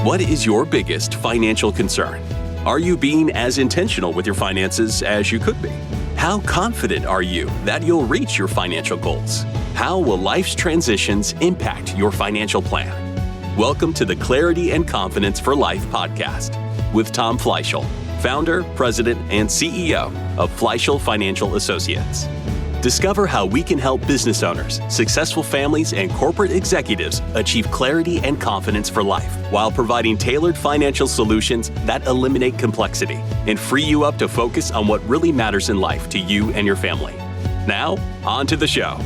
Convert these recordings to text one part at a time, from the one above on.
What is your biggest financial concern? Are you being as intentional with your finances as you could be? How confident are you that you'll reach your financial goals? How will life's transitions impact your financial plan? Welcome to the Clarity and Confidence for Life podcast with Tom Fleishel, founder, president, and CEO of Fleishel Financial Associates. Discover how we can help business owners, successful families, and corporate executives achieve clarity and confidence for life while providing tailored financial solutions that eliminate complexity and free you up to focus on what really matters in life to you and your family. Now, on to the show.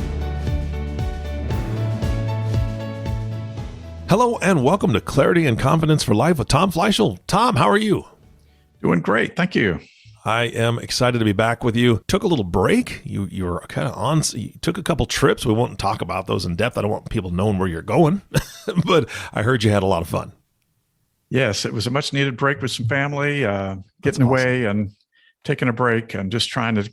Hello and welcome to Clarity and Confidence for Life with Tom Fleishel. Tom, how are you? Doing great. Thank you. I am excited to be back with you. Took a little break. You were kind of on, you took a couple trips. We won't talk about those in depth. I don't want people knowing where you're going, but I heard you had a lot of fun. Yes, it was a much needed break with some family, getting away and taking a break and just trying to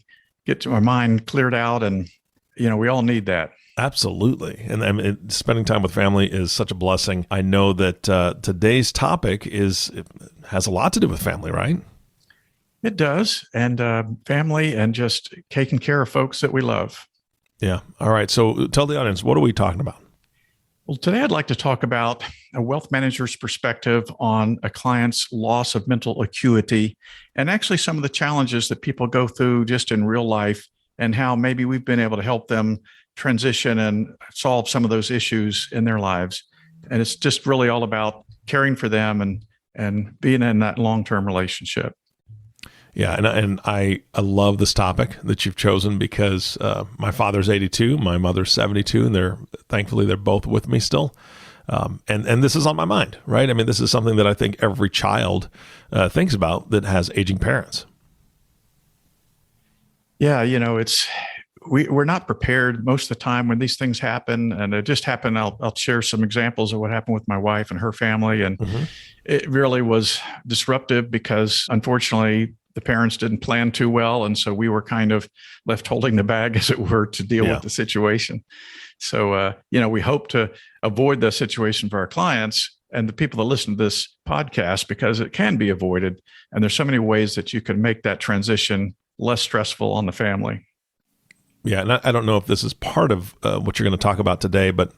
get my mind cleared out. And, we all need that. Absolutely. And spending time with family is such a blessing. I know that today's topic has a lot to do with family, right? It does. And family and just taking care of folks that we love. Yeah. All right. So tell the audience, what are we talking about? Well, today I'd like to talk about a wealth manager's perspective on a client's loss of mental acuity and actually some of the challenges that people go through just in real life and how maybe we've been able to help them transition and solve some of those issues in their lives. And it's just really all about caring for them and being in that long-term relationship. Yeah, and I love this topic that you've chosen because my father's 82, my mother's 72, and thankfully they're both with me still. And this is on my mind, right? I mean, this is something that I think every child thinks about that has aging parents. Yeah, we're not prepared most of the time when these things happen, and it just happened. I'll share some examples of what happened with my wife and her family, and It really was disruptive because unfortunately the parents didn't plan too well, and so we were kind of left holding the bag, as it were, to deal with the situation. So we hope to avoid the situation for our clients and the people that listen to this podcast because it can be avoided, and there's so many ways that you can make that transition less stressful on the family. Yeah, and I don't know if this is part of what you're going to talk about today, but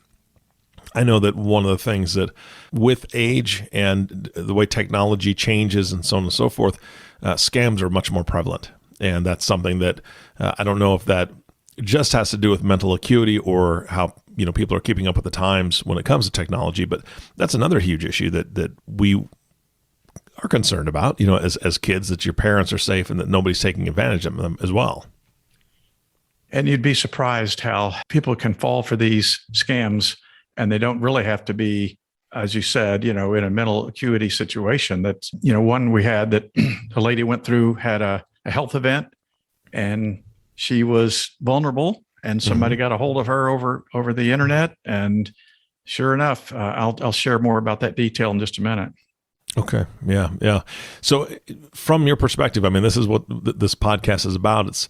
I know that one of the things that with age and the way technology changes and so on and so forth, scams are much more prevalent. And that's something that I don't know if that just has to do with mental acuity or how people are keeping up with the times when it comes to technology, but that's another huge issue that we are concerned about, as kids, that your parents are safe and that nobody's taking advantage of them as well. And you'd be surprised how people can fall for these scams, and they don't really have to be, as you said, in a mental acuity situation. That's, one we had that a lady went through, had a health event, and she was vulnerable, and somebody got a hold of her over the internet. And sure enough, I'll share more about that detail in just a minute. Okay. Yeah. So from your perspective, I mean, this is what this podcast is about. It's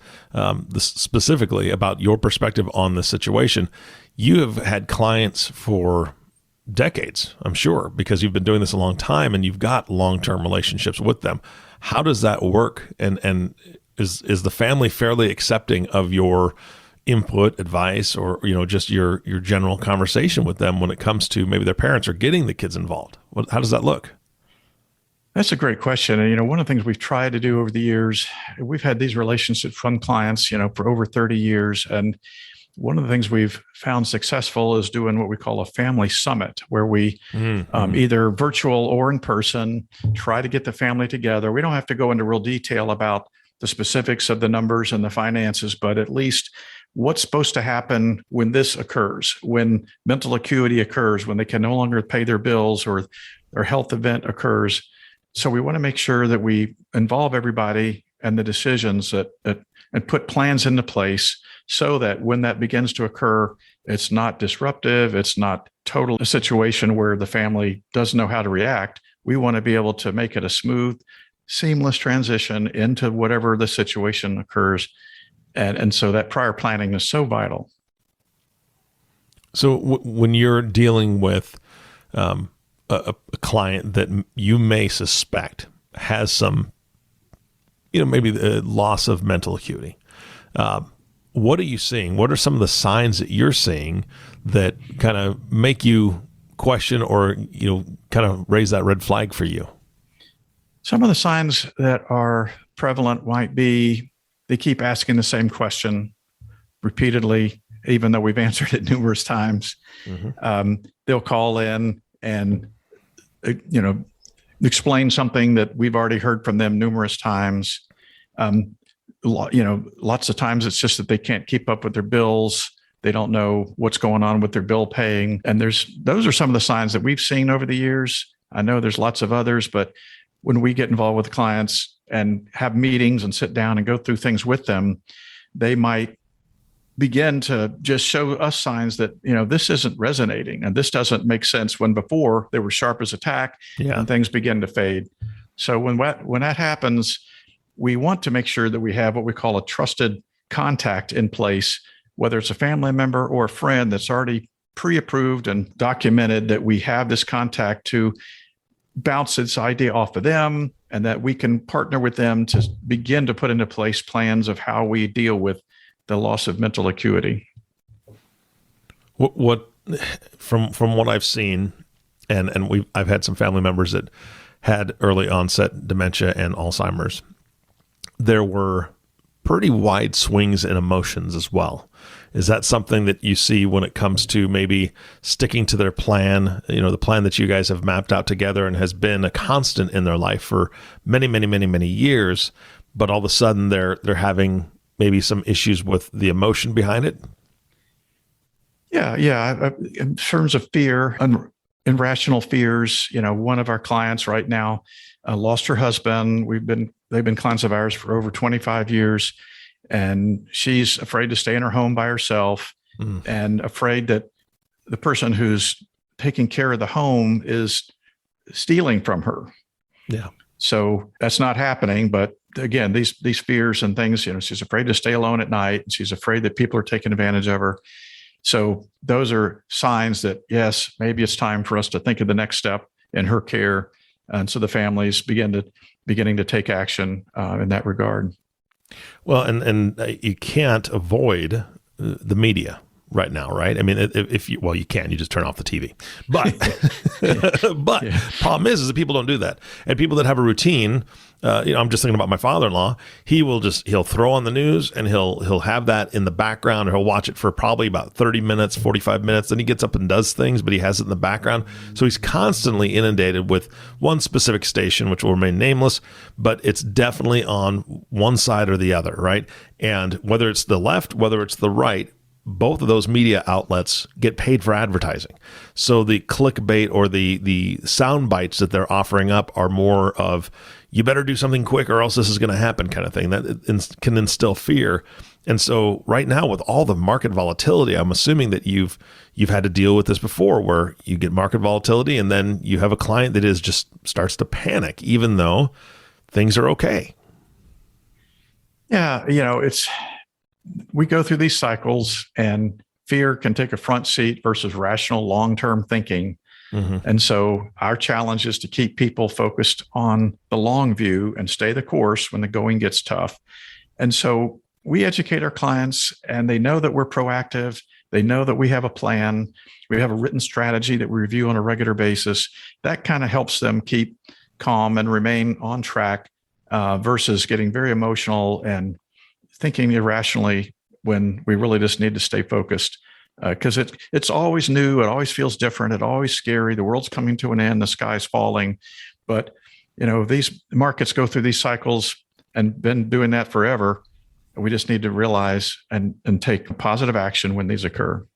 this specifically about your perspective on the situation. You have had clients for decades, I'm sure, because you've been doing this a long time and you've got long-term relationships with them. How does that work? And is the family fairly accepting of your input, advice, or, just your general conversation with them when it comes to maybe their parents or getting the kids involved? How does that look? That's a great question. And, one of the things we've tried to do over the years, we've had these relationships from clients, for over 30 years. And one of the things we've found successful is doing what we call a family summit, where we either virtual or in person try to get the family together. We don't have to go into real detail about the specifics of the numbers and the finances, but at least what's supposed to happen when this occurs, when mental acuity occurs, when they can no longer pay their bills or their health event occurs. So we want to make sure that we involve everybody and the decisions and put plans into place so that when that begins to occur, it's not disruptive. It's not total a situation where the family doesn't know how to react. We want to be able to make it a smooth, seamless transition into whatever the situation occurs. And so that prior planning is so vital. So when you're dealing with a client that you may suspect has some, maybe the loss of mental acuity. What are you seeing? What are some of the signs that you're seeing that kind of make you question or, kind of raise that red flag for you? Some of the signs that are prevalent might be they keep asking the same question repeatedly, even though we've answered it numerous times. Mm-hmm. They'll call in and, explain something that we've already heard from them numerous times. Lots of times it's just that they can't keep up with their bills. They don't know what's going on with their bill paying. And those are some of the signs that we've seen over the years. I know there's lots of others, but when we get involved with clients and have meetings and sit down and go through things with them, they might begin to just show us signs that, this isn't resonating and this doesn't make sense, when before they were sharp as a tack and things begin to fade. So when that happens, we want to make sure that we have what we call a trusted contact in place, whether it's a family member or a friend that's already pre-approved and documented, that we have this contact to bounce this idea off of them, and that we can partner with them to begin to put into place plans of how we deal with the loss of mental acuity. What from what I've seen, and I've had some family members that had early onset dementia and Alzheimer's. There were pretty wide swings in emotions as well. Is that something that you see when it comes to maybe sticking to their plan, the plan that you guys have mapped out together and has been a constant in their life for many, many, many, many years, but all of a sudden they're having maybe some issues with the emotion behind it? Yeah. In terms of fear, irrational fears, one of our clients right now lost her husband. They've been clients of ours for over 25 years. And she's afraid to stay in her home by herself and afraid that the person who's taking care of the home is stealing from her. Yeah. So that's not happening. But again, these fears and things, she's afraid to stay alone at night, and she's afraid that people are taking advantage of her. So those are signs that, yes, maybe it's time for us to think of the next step in her care. And so the families beginning to take action in that regard. Well, and you can't avoid the media right now, right? I mean, you can, you just turn off the TV. But Problem is that people don't do that. And people that have a routine, I'm just thinking about my father-in-law. He'll throw on the news and he'll have that in the background, or he'll watch it for probably about 30 minutes, 45 minutes. Then he gets up and does things, but he has it in the background. So he's constantly inundated with one specific station, which will remain nameless, but it's definitely on one side or the other, right? And whether it's the left, whether it's the right, both of those media outlets get paid for advertising. So the clickbait or the sound bites that they're offering up are more of, you better do something quick or else this is going to happen kind of thing. That can instill fear. And so right now, with all the market volatility, I'm assuming that you've had to deal with this before, where you get market volatility and then you have a client that just starts to panic, even though things are okay. Yeah, we go through these cycles, and fear can take a front seat versus rational long-term thinking. Mm-hmm. And so our challenge is to keep people focused on the long view and stay the course when the going gets tough. And so we educate our clients, and they know that we're proactive. They know that we have a plan. We have a written strategy that we review on a regular basis. That kind of helps them keep calm and remain on track versus getting very emotional and thinking irrationally when we really just need to stay focused, because it's always new. It always feels different. It's always scary. The world's coming to an end. The sky's falling. But, these markets go through these cycles and been doing that forever. We just need to realize and take positive action when these occur.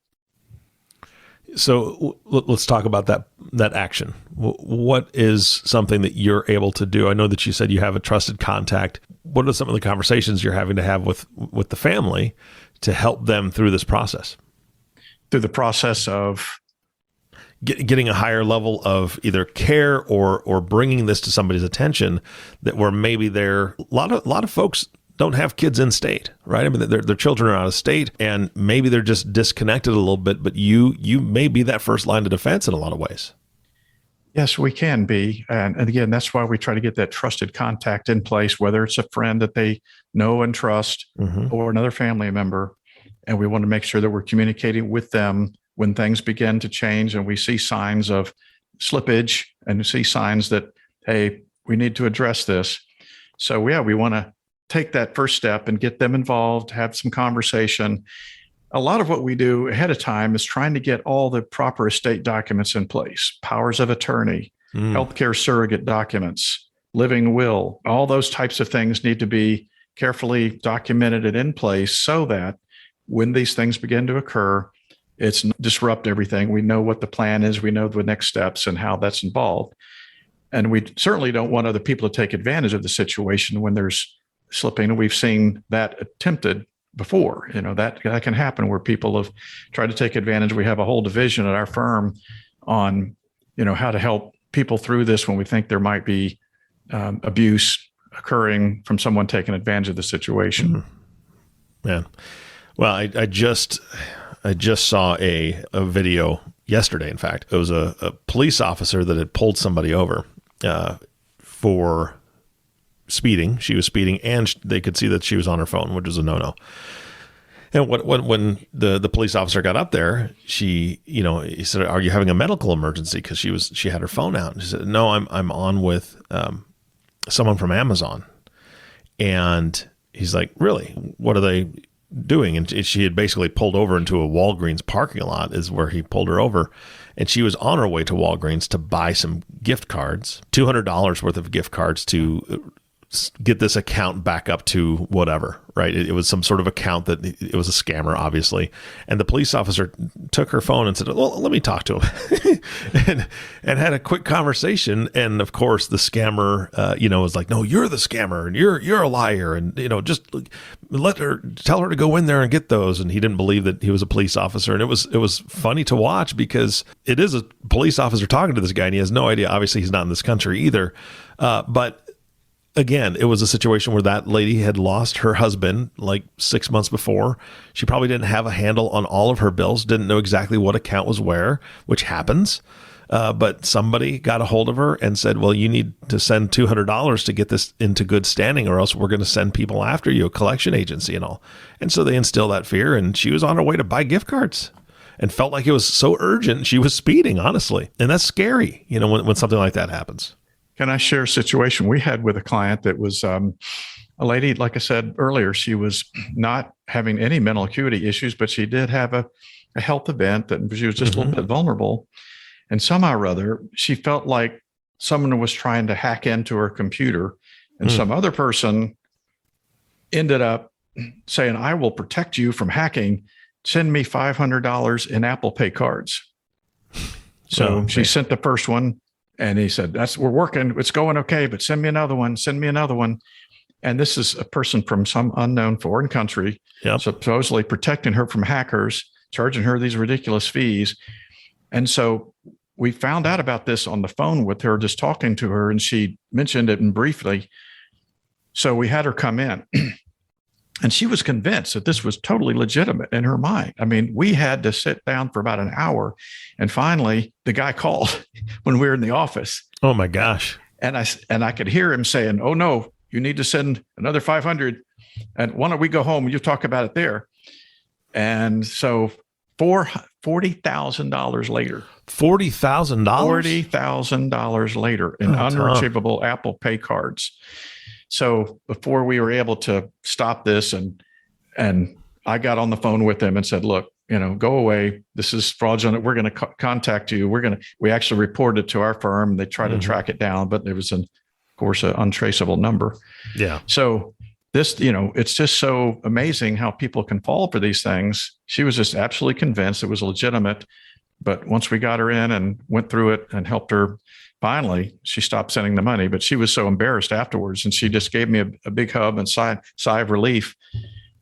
So let's talk about that action. What is something that you're able to do? I know that you said you have a trusted contact. What are some of the conversations you're having to have with the family to help them through this process? Through the process of getting a higher level of either care or bringing this to somebody's attention, that where maybe a lot of folks don't have kids in state, right? I mean, their children are out of state, and maybe they're just disconnected a little bit, but you may be that first line of defense in a lot of ways. Yes, we can be. And again, that's why we try to get that trusted contact in place, whether it's a friend that they know and trust or another family member. And we want to make sure that we're communicating with them when things begin to change and we see signs of slippage and see signs that, hey, we need to address this. So, yeah, we want to take that first step and get them involved, have some conversation. A lot of what we do ahead of time is trying to get all the proper estate documents in place, powers of attorney, healthcare surrogate documents, living will, all those types of things need to be carefully documented and in place so that when these things begin to occur, it's disrupt everything. We know what the plan is. We know the next steps and how that's involved. And we certainly don't want other people to take advantage of the situation when there's slipping. And we've seen that attempted before. That can happen where people have tried to take advantage. We have a whole division at our firm on, how to help people through this when we think there might be abuse occurring from someone taking advantage of the situation. Man. Well, I just saw a video yesterday. In fact, it was a police officer that had pulled somebody over for speeding. She was speeding, and they could see that she was on her phone, which is a no-no. And when the police officer got up there, he said, "Are you having a medical emergency?" Because she had her phone out. And she said, "No, I'm on with someone from Amazon." And he's like, "Really? What are they doing?" And she had basically pulled over into a Walgreens parking lot is where he pulled her over. And she was on her way to Walgreens to buy some gift cards, $200 worth of gift cards to get this account back up to whatever, right? It was some sort of account that it was a scammer, obviously. And the police officer took her phone and said, "Well, let me talk to him," and had a quick conversation. And of course, the scammer, was like, "No, you're the scammer, and you're a liar, and just tell her to go in there and get those." And he didn't believe that he was a police officer, and it was funny to watch because it is a police officer talking to this guy, and he has no idea. Obviously, he's not in this country either, but. Again, it was a situation where that lady had lost her husband like 6 months before. She probably didn't have a handle on all of her bills, didn't know exactly what account was where, which happens. But somebody got a hold of her and said, "Well, you need to send $200 to get this into good standing, or else we're going to send people after you, a collection agency and all." And so they instilled that fear, and she was on her way to buy gift cards and felt like it was so urgent. She was speeding, honestly. And that's scary, when something like that happens. Can I share a situation we had with a client that was a lady, like I said earlier, she was not having any mental acuity issues, but she did have a health event that she was just a little bit vulnerable. And somehow or other, she felt like someone was trying to hack into her computer, and some other person ended up saying, "I will protect you from hacking. Send me $500 in Apple Pay cards." So she sent the first one. And he said, "We're working. It's going okay, but send me another one. Send me another one." And this is a person from some unknown foreign country, supposedly protecting her from hackers, charging her these ridiculous fees. And so we found out about this on the phone with her, just talking to her, and she mentioned it briefly. So we had her come in. And she was convinced that this was totally legitimate in her mind. I mean, we had to sit down for about an hour. And finally, the guy called when we were in the office. Oh, my gosh. And I could hear him saying, "Oh, no, you need to send another 500. And why don't we go home and you talk about it there?" And so $40,000 later. $40,000? $40,000 later in unretrievable Apple Pay cards. So before we were able to stop this, and I got on the phone with them and said, "Look, go away. This is fraudulent. We're going to contact you. We actually reported it to our firm. They tried to track it down, but it was, of course, an untraceable number." Yeah. So this, it's just so amazing how people can fall for these things. She was just absolutely convinced it was legitimate. But once we got her in and went through it and helped her, finally, she stopped sending the money. But she was so embarrassed afterwards, and she just gave me a big hug and sigh of relief,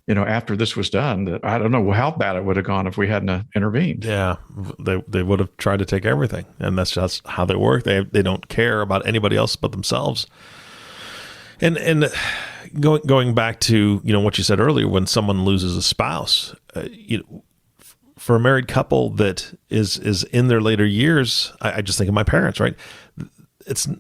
after this was done, that I don't know how bad it would have gone if we hadn't intervened. Yeah, they would have tried to take everything, and that's just how they work. They don't care about anybody else but themselves. And going back to what you said earlier, when someone loses a spouse, for a married couple that is in their later years, I just think of my parents, right?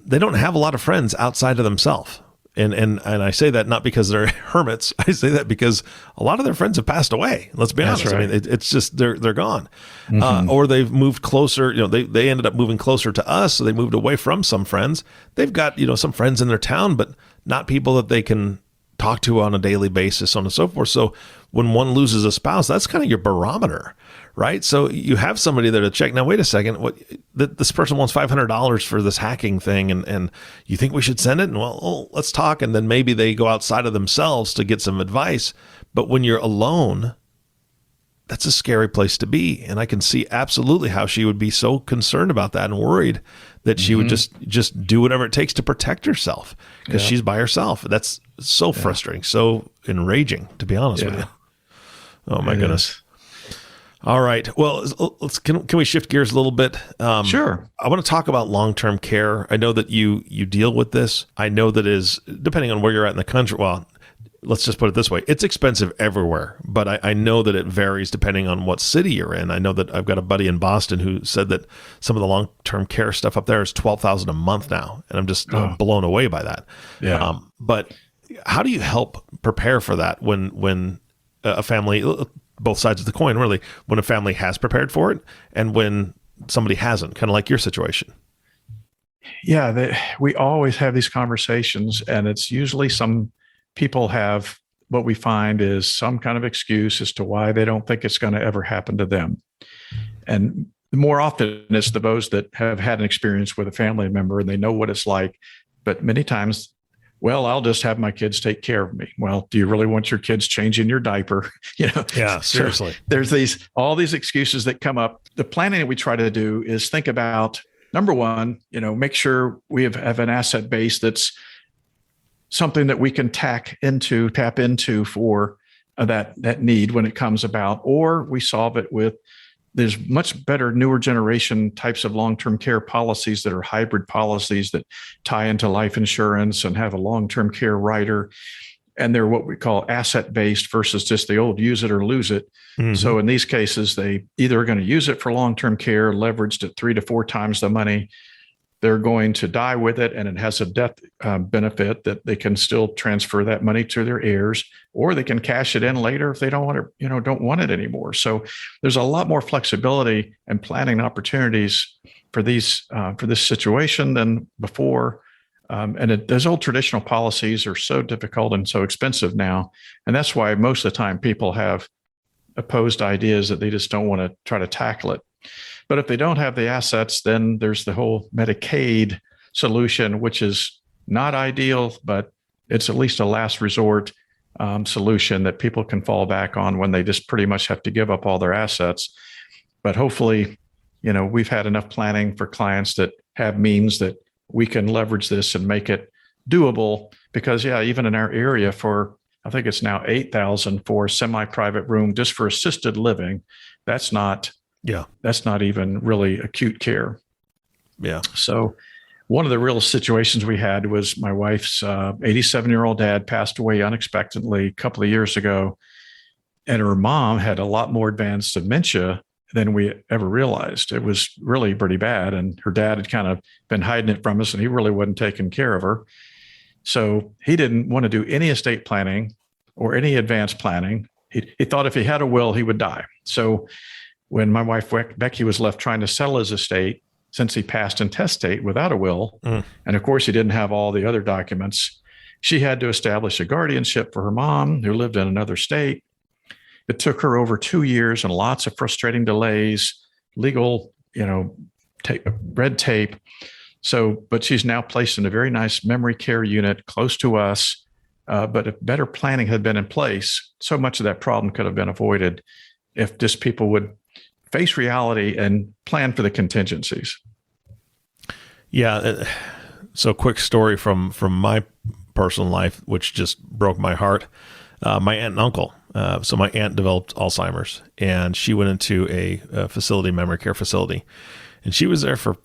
they don't have a lot of friends outside of themselves. And I say that not because they're hermits. I say that because a lot of their friends have passed away. Let's be honest. Right. I mean, it's just they're gone, or they've moved closer. They ended up moving closer to us, so they moved away from some friends. They've got some friends in their town, but not people that they can talk to on a daily basis, so on and so forth. So when one loses a spouse, that's kind of your barometer, right? So you have somebody there to check. Now, wait a second. This person wants $500 for this hacking thing, and you think we should send it? And let's talk. And then maybe they go outside of themselves to get some advice. But when you're alone, that's a scary place to be. And I can see absolutely how she would be so concerned about that and worried that she would just do whatever it takes to protect herself because she's by herself. That's so frustrating, so enraging, to be honest with you. Oh my goodness. All right. Well, can we shift gears a little bit? Sure. I want to talk about long-term care. I know that you deal with this. I know that is, depending on where you're at in the country, well, let's just put it this way. It's expensive everywhere, but I know that it varies depending on what city you're in. I know that I've got a buddy in Boston who said that some of the long-term care stuff up there is $12,000 a month now. And I'm just blown away by that. Yeah. But how do you help prepare for that when a family, both sides of the coin, really, when a family has prepared for it and when somebody hasn't, kind of like your situation? Yeah, we always have these conversations, and it's usually some people have what we find is some kind of excuse as to why they don't think it's going to ever happen to them. And more often it's those that have had an experience with a family member and they know what it's like. But many times, well, I'll just have my kids take care of me. Well, do you really want your kids changing your diaper? Yeah, seriously. So there's all these excuses that come up. The planning that we try to do is think about, number one, make sure we have an asset base that's something that we can tap into for that need when it comes about, or we solve it with, there's much better newer generation types of long-term care policies that are hybrid policies that tie into life insurance and have a long-term care rider. And they're what we call asset-based versus just the old use it or lose it. Mm-hmm. So in these cases, they either are going to use it for long-term care, leveraged at 3 to 4 times the money. They're going to die with it, and it has a death benefit that they can still transfer that money to their heirs, or they can cash it in later if they don't want it anymore. So there's a lot more flexibility and planning opportunities for this situation than before. Those old traditional policies are so difficult and so expensive now, and that's why most of the time people have opposed ideas that they just don't want to try to tackle it. But if they don't have the assets, then there's the whole Medicaid solution, which is not ideal, but it's at least a last resort solution that people can fall back on when they just pretty much have to give up all their assets. But hopefully, we've had enough planning for clients that have means that we can leverage this and make it doable. Because, even in our area I think it's now $8,000 for a semi-private room just for assisted living. That's not even really acute care. Yeah. So one of the real situations we had was my wife's 87-year-old dad passed away unexpectedly a couple of years ago. And her mom had a lot more advanced dementia than we ever realized. It was really pretty bad. And her dad had kind of been hiding it from us, and he really wasn't taking care of her. So he didn't want to do any estate planning or any advanced planning. He thought if he had a will, he would die. So when my wife, Becky, was left trying to sell his estate, since he passed intestate without a will, and of course he didn't have all the other documents, she had to establish a guardianship for her mom who lived in another state. It took her over 2 years and lots of frustrating delays, legal, red tape. But she's now placed in a very nice memory care unit close to us. But if better planning had been in place, so much of that problem could have been avoided if just people would face reality and plan for the contingencies. Yeah. So quick story from my personal life, which just broke my heart. My aunt and uncle. So my aunt developed Alzheimer's, and she went into a memory care facility, and she was there for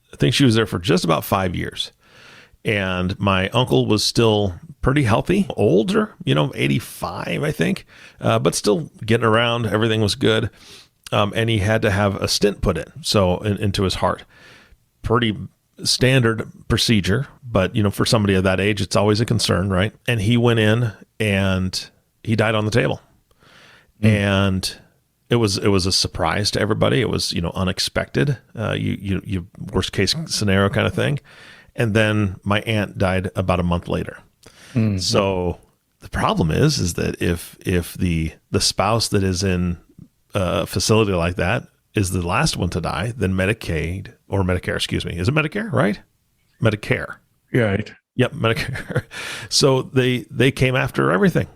I think she was there for just about 5 years. And my uncle was still pretty healthy, older, 85, I think, but still getting around. Everything was good. And he had to have a stent put in, into his heart. Pretty standard procedure, but for somebody of that age, it's always a concern, right? And he went in and he died on the table. And it was a surprise to everybody. It was, unexpected. You worst case scenario kind of thing. And then my aunt died about a month later. So the problem is that if the spouse that is in a facility like that is the last one to die, then Medicaid or Medicare, excuse me. Is it Medicare, right? Medicare. Yeah. Right. Yep, Medicare. So they came after everything.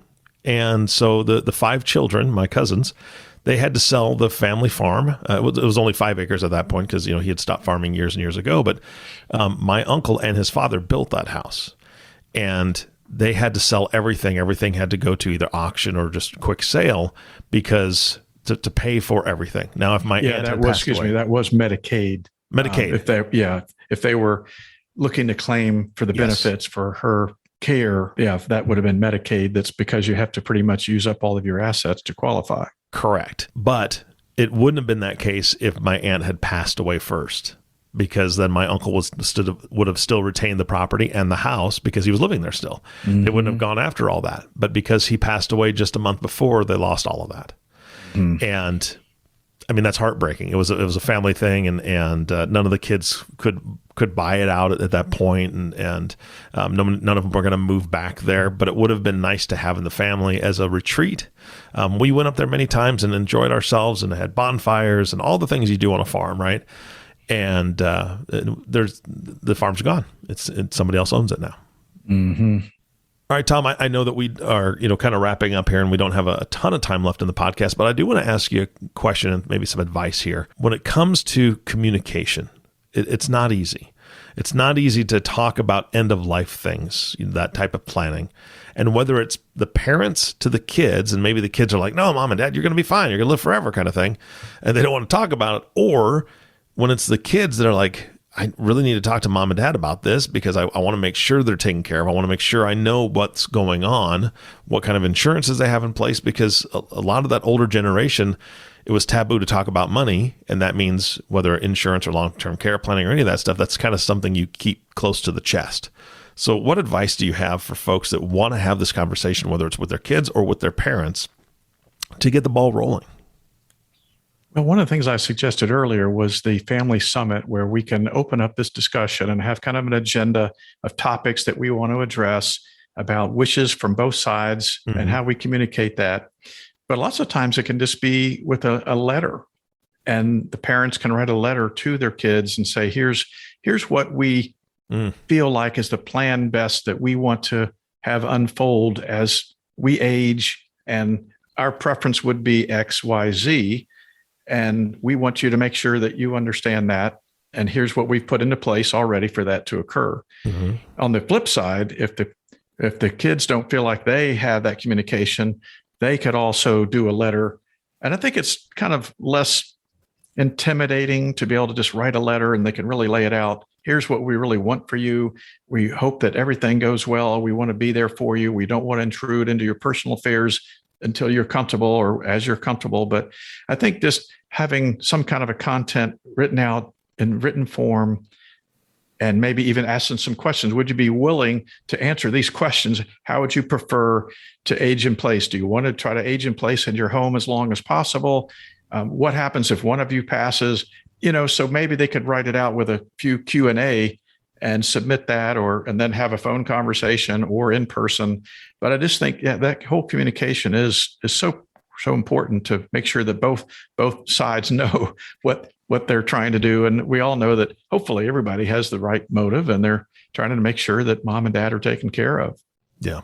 And so the 5 children, my cousins, they had to sell the family farm. It was only 5 acres at that point because, he had stopped farming years and years ago. But my uncle and his father built that house. And they had to sell everything. Everything had to go to either auction or just quick sale because to pay for everything. Now, if my aunt had passed away, that was Medicaid. Medicaid. If they were looking to claim for the benefits for her care, that would have been Medicaid. That's because you have to pretty much use up all of your assets to qualify. Correct. But it wouldn't have been that case if my aunt had passed away first, because then my uncle would have still retained the property and the house because he was living there still. They wouldn't have gone after all that. But because he passed away just a month before, they lost all of that. And I mean, that's heartbreaking. It was a family thing, and none of the kids could buy it out at that point, and none of them were going to move back there. But it would have been nice to have in the family as a retreat. We went up there many times and enjoyed ourselves, and had bonfires and all the things you do on a farm, right? And the farm's gone. It's somebody else owns it now. All right, Tom, I know that we are, kind of wrapping up here and we don't have a ton of time left in the podcast, but I do want to ask you a question and maybe some advice here. When it comes to communication, it's not easy. It's not easy to talk about end of life things, that type of planning. And whether it's the parents to the kids, and maybe the kids are like, no, mom and dad, you're going to be fine. You're going to live forever kind of thing. And they don't want to talk about it. Or when it's the kids that are like, I really need to talk to mom and dad about this because I want to make sure they're taken care of. I want to make sure I know what's going on, what kind of insurances they have in place, because a lot of that older generation, it was taboo to talk about money. And that means whether insurance or long-term care planning or any of that stuff, that's kind of something you keep close to the chest. So what advice do you have for folks that want to have this conversation, whether it's with their kids or with their parents, to get the ball rolling? Well, one of the things I suggested earlier was the family summit, where we can open up this discussion and have kind of an agenda of topics that we want to address about wishes from both sides and how we communicate that. But lots of times it can just be with a letter, and the parents can write a letter to their kids and say, here's what we feel like is the plan best that we want to have unfold as we age, and our preference would be X, Y, Z. And we want you to make sure that you understand that. And here's what we've put into place already for that to occur. On the flip side, if the kids don't feel like they have that communication, they could also do a letter. And I think it's kind of less intimidating to be able to just write a letter, and they can really lay it out. Here's what we really want for you. We hope that everything goes well. We want to be there for you. We don't want to intrude into your personal affairs until you're comfortable or as you're comfortable. But I think just having some kind of a content written out in written form, and maybe even asking some questions. Would you be willing to answer these questions? How would you prefer to age in place? Do you want to try to age in place in your home as long as possible? What happens if one of you passes? So maybe they could write it out with a few Q&A and submit that, and then have a phone conversation or in person. But I just think that whole communication is so important to make sure that both sides know what they're trying to do. And we all know that hopefully everybody has the right motive, and they're trying to make sure that mom and dad are taken care of. Yeah.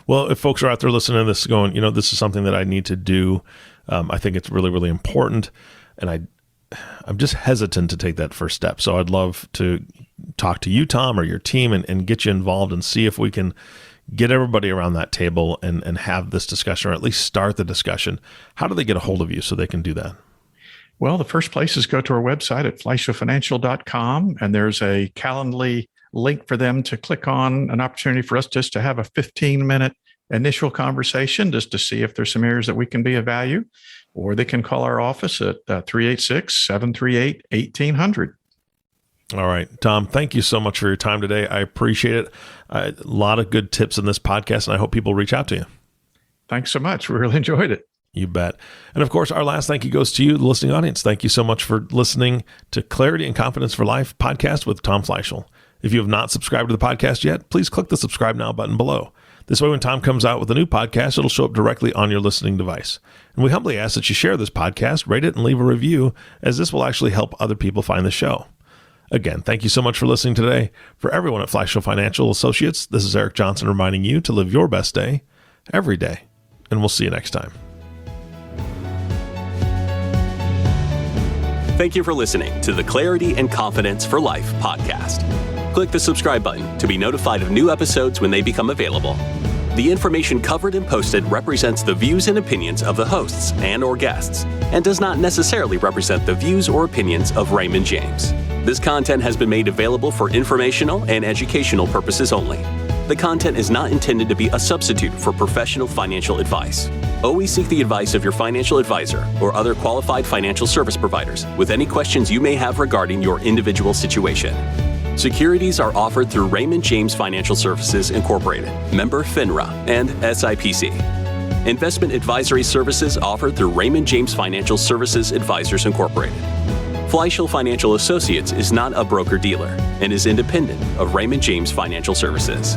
Well, if folks are out there listening to this going, this is something that I need to do, I think it's really, really important. And I'm just hesitant to take that first step. So I'd love to talk to you, Tom, or your team, and get you involved and see if we can get everybody around that table and have this discussion, or at least start the discussion. How do they get a hold of you so they can do that? Well, the first place is go to our website at fleishelfinancial.com, and there's a Calendly link for them to click on, an opportunity for us just to have a 15-minute initial conversation just to see if there's some areas that we can be of value, or they can call our office at 386-738-1800. All right, Tom, thank you so much for your time today. I appreciate it. A lot of good tips in this podcast, and I hope people reach out to you. Thanks so much. We really enjoyed it. You bet. And of course, our last thank you goes to you, the listening audience. Thank you so much for listening to Clarity and Confidence for Life podcast with Tom Fleishel. If you have not subscribed to the podcast yet, please click the subscribe now button below. This way, when Tom comes out with a new podcast, it'll show up directly on your listening device. And we humbly ask that you share this podcast, rate it, and leave a review, as this will actually help other people find the show. Again, thank you so much for listening today. For everyone at Fleishel Financial Associates, this is Eric Johnson reminding you to live your best day every day. And we'll see you next time. Thank you for listening to the Clarity and Confidence for Life podcast. Click the subscribe button to be notified of new episodes when they become available. The information covered and posted represents the views and opinions of the hosts and/or guests and does not necessarily represent the views or opinions of Raymond James. This content has been made available for informational and educational purposes only. The content is not intended to be a substitute for professional financial advice. Always seek the advice of your financial advisor or other qualified financial service providers with any questions you may have regarding your individual situation. Securities are offered through Raymond James Financial Services Incorporated, member FINRA, and SIPC. Investment advisory services offered through Raymond James Financial Services Advisors Incorporated. Fleishel Financial Associates is not a broker-dealer and is independent of Raymond James Financial Services.